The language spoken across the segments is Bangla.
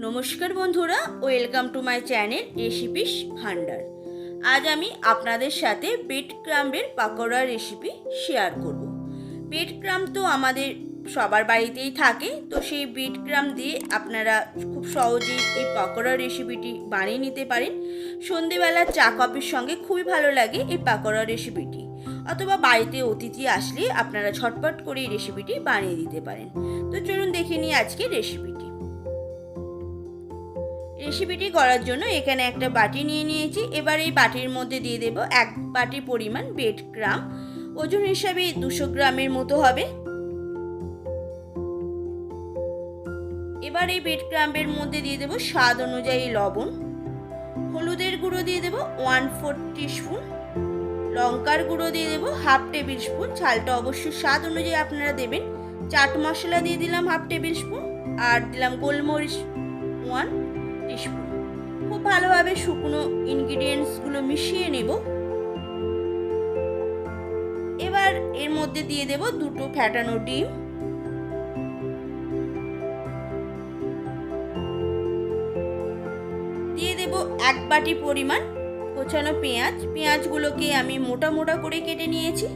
নমস্কার বন্ধুরা, welcome to my channel recipes Bhandar. আজ আমি আপনাদের সাথে ব্রেড ক্রাম্বের পাকোড়া রেসিপি শেয়ার করব। ব্রেড ক্রাম্ব তো আমাদের সবার বাড়িতেই থাকে, তো সেই ব্রেড ক্রাম্ব দিয়ে আপনারা খুব সহজেই এই পাকোড়া রেসিপিটি বানিয়ে নিতে পারেন। সন্ধেবেলা চা কফির সঙ্গে খুবই ভালো লাগে এই পাকোড়া রেসিপিটি, অথবা বাড়িতে অতিথি আসলে আপনারা ঝটপট করে এই রেসিপিটি বানিয়ে দিতে পারেন। তো চলুন দেখে নিই আজকে রেসিপিটি করার জন্য এখানে একটা বাটি নিয়ে নিয়েছি। এবার এই বাটির মধ্যে দিয়ে দেব 1 বাটি পরিমাণ ব্রেড ক্রাম্ব। ওজন হিসাবে 200 গ্রামের মতো হবে। এবার এই ব্রেড ক্রাম্বের মধ্যে দিয়ে দেব স্বাদ অনুযায়ী লবণ, হলুদের গুঁড়ো দিয়ে দেব 1/4 টিস্পুন, লঙ্কার গুঁড়ো দিয়ে দেব 1/2 টেবিল স্পুন। ঝালটা অবশ্যই স্বাদ অনুযায়ী আপনারা দেবেন। চাট মশলা দিয়ে দিলাম 1/2 টেবিল স্পুন, আর দিলাম গোলমরিচ 1 টিস্পুন। খুব ভালোভাবে শুকনো ইনগ্রিডিয়েন্টসগুলো মিশিয়ে নেব। এবার এর মধ্যে দিয়ে দেব 2টো ফ্যাটানো ডিম, দিয়ে দেব 1 বাটি পরিমাণ কোচানো পেঁয়াজ। পেঁয়াজগুলোকে আমি মোটা মোটা করে কেটে নিয়েছি।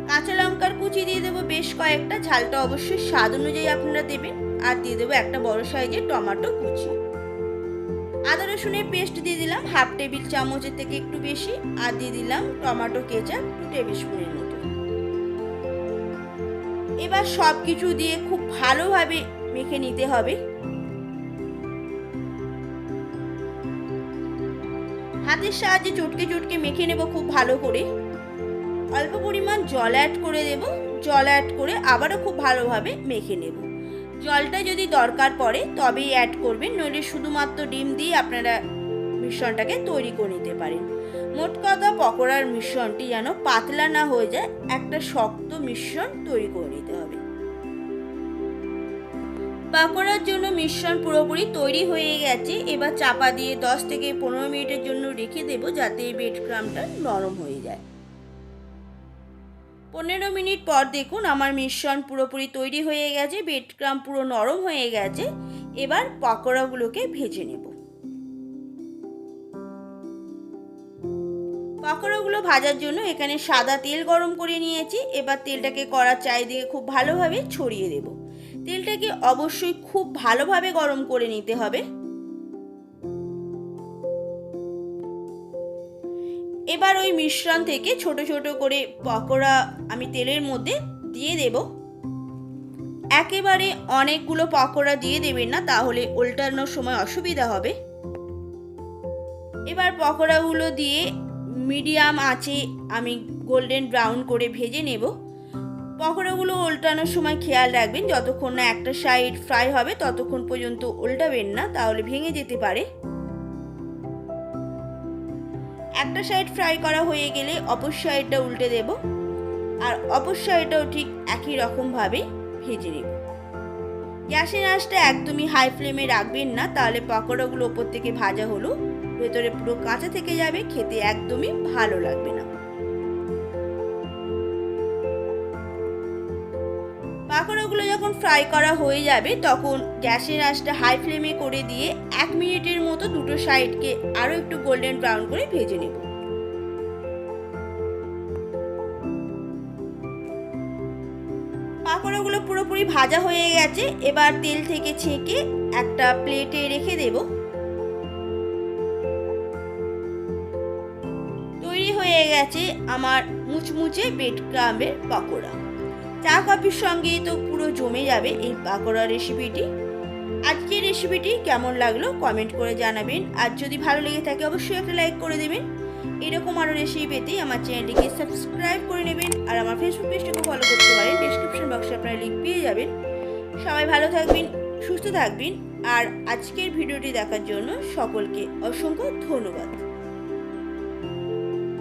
কাঁচা লঙ্কার কুচি দিয়ে দেবো বেশ কয়েকটা, ঝালটা অবশ্যই স্বাদ অনুযায়ী আপনারা দেবেন। আর দিয়ে দেবো একটা বড় সাইজের টমেটো কুচি। আদা রসুনের পেস্ট দিয়ে দিলাম 1/2 টেবিল চামচের থেকে একটু বেশি, আর দিয়ে দিলাম টমেটো কেচাপ 2 টেবিল স্পুনের মতো। এবার সব কিছু দিয়ে খুব ভালোভাবে মেখে নিতে হবে। হাতের সাহায্যে চটকে চটকে মেখে নেব খুব ভালো করে। অল্প পরিমাণ জল অ্যাড করে দেব। জল অ্যাড করে আবারও খুব ভালোভাবে মেখে নেব। জলটা যদি দরকার পড়ে তবেই অ্যাড করবেন, নইলে শুধুমাত্র ডিম দিয়ে আপনারা মিশ্রণটাকে তৈরি করে নিতে পারেন। মোট কথা, পকোড়ার মিশ্রণটি যেন পাতলা না হয়ে যায়, একটা শক্ত মিশ্রণ তৈরি করে নিতে হবে। পাকোড়ার জন্য মিশ্রণ পুরোপুরি তৈরি হয়ে গেছে। এবার চাপা দিয়ে 10 থেকে 15 মিনিটের জন্য রেখে দেব, যাতে এই ব্রেড ক্রাম্বটা নরম হয়ে যায়। 15 মিনিট পর দেখুন আমার মিশ্রণ পুরোপুরি তৈরি হয়ে গেছে, ব্রেড ক্রাম্ব পুরো নরম হয়ে গেছে। এবার পকোড়াগুলোকে ভেজে নেব। পকোড়াগুলো ভাজার জন্য এখানে সাদা তেল গরম করে নিয়েছি। এবার তেলটাকে কড়ার চারিদিকে খুব ভালোভাবে ছড়িয়ে দেব। তেলটাকে অবশ্যই খুব ভালোভাবে গরম করে নিতে হবে। এবার ওই মিশ্রণ থেকে ছোট ছোট করে পকোড়া আমি তেলের মধ্যে দিয়ে দেব। একেবারে অনেকগুলো পকোড়া দিয়ে দেবেন না, তাহলে উল্টানোর সময় অসুবিধা হবে। এবার পকোড়াগুলো দিয়ে মিডিয়াম আঁচে আমি গোল্ডেন ব্রাউন করে ভেজে নেব। পকোড়াগুলো উল্টানোর সময় খেয়াল রাখবেন, যতক্ষণ না একটা সাইড ফ্রাই হবে ততক্ষণ পর্যন্ত উল্টাবেন না, তাহলে ভেঙে যেতে পারে। একটা সাইড ফ্রাই করা হয়ে গেলে অপর সাইডটা উল্টে দেব, আর অপর সাইডটাও ঠিক একই রকমভাবে ভেজে নেব। গ্যাসের আঁচটা একদমই হাই ফ্লেমে রাখবেন না, তাহলে পকোড়াগুলো ওপর থেকে ভাজা হলো ভেতরে পুরো কাঁচা থেকে যাবে, খেতে একদমই ভালো লাগবে না। পকোড়াগুলো যখন ফ্রাই করা হয়ে যাবে তখন গ্যাসের আঁচটা হাই ফ্লেমে করে দিয়ে 1 মিনিটের মতো দুটো সাইডকে আরও একটু গোল্ডেন ব্রাউন করে ভেজে নেব। পকোড়াগুলো পুরোপুরি ভাজা হয়ে গেছে। এবার তেল থেকে ছেঁকে একটা প্লেটে রেখে দেব। তৈরি হয়ে গেছে আমার মুচমুচে ব্রেড ক্রাম্বের পকোড়া। চা কফির সঙ্গে তো পুরো জমে যাবে এই পাকোড়া রেসিপিটি। আজকের রেসিপিটি কেমন লাগলো কমেন্ট করে জানাবেন, আর যদি ভালো লেগে থাকে অবশ্যই একটা লাইক করে দেবেন। এরকম আরও রেসিপি পেতে আমার চ্যানেলটিকে সাবস্ক্রাইব করে নেবেন, আর আমার ফেসবুক পেজটাকে ফলো করতে পারেন। ডেসক্রিপশন বক্সে আপনারা লিঙ্ক পেয়ে যাবেন। সবাই ভালো থাকবেন, সুস্থ থাকবেন, আর আজকের ভিডিওটি দেখার জন্য সকলকে অসংখ্য ধন্যবাদ।